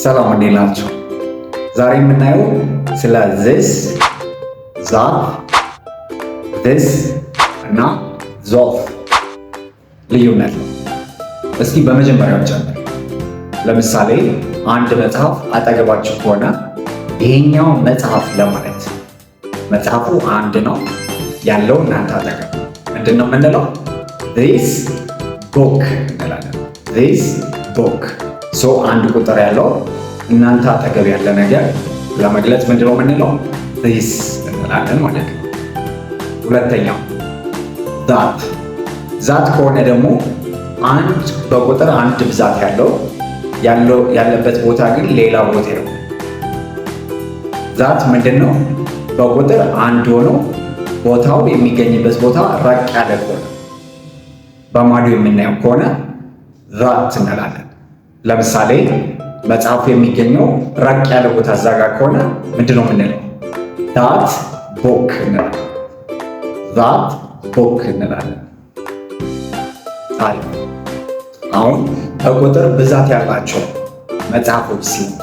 ሰላም እንዴት ናችሁ? ዛሬ የምናየው ስለ this that this እና ዞፍ ልዩነት ነው። እስኪ በመጀመሪያው ጀምር። ለምሳሌ አንድ መጽሐፍ አጠገባችሁ ከሆነ ይሄኛው መጽሐፍ ለማለት መጽሐፉ አንድ ነው ያለው እናንተ አጠገብ ምንድን ነው የምንለው? this book እንላለን። this book ሶ አንድ ቁጥር ያለው እናንተ አጠገብ ያለ ነገር ለመግለጽ ምንድነው የምንለው? this እንላለን ማለት ነው። ሁለተኛው that ከሆነ ደግሞ አንድ በቁጥር አንድ ብዛት ያለበት ቦታ ግን ሌላ ቦታ ነው። that ምንድነው? በቁጥር አንድ ሆኖ ቦታው የሚገኝበት ቦታ ራቅ ያለ ከሆነ በማዶ የምናየው ከሆነ that እንላለን። ለምሳሌ መጽሐፉ የሚገኘው ራቅ ያለ ቦታ እዛ ጋር ከሆነ ምንድነው የምንለው? that book እንላለን። that book እንላለን። ታዲያ አሁን በቁጥር ብዛት ያላቸው መጽሐፎች ሲሆኑ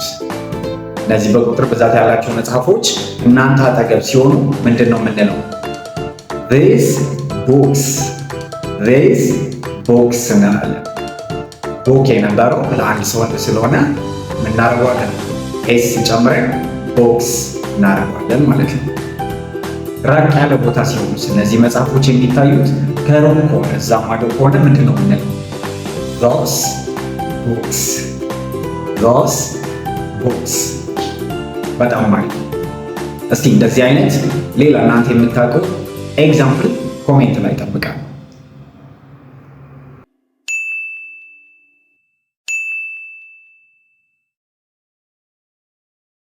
እነዚህ በቁጥር ብዛት ያላቸው መጽሐፎች እናንተ አጠገብ ሲሆኑ ምንድን ነው የምንለው? these books እንላለን። ቦክ የነበረው ለአንድ ሰው ስለሆነ እናደርገዋለን ኤስ ጨምረን ቦክስ እናደርገዋለን ማለት ነው። ራቅ ያለ ቦታ ሲሆኑ እነዚህ መጽሐፎች የሚታዩት ከሩቅ ከሆነ እዛ ማዶ ከሆነ ምንድን ነው የምንለው? those books በጣም ማለት ነው። እስቲ እንደዚህ አይነት ሌላ እናንተ የምታውቁት ኤግዛምፕል ኮሜንት ላይ ጠብቃል።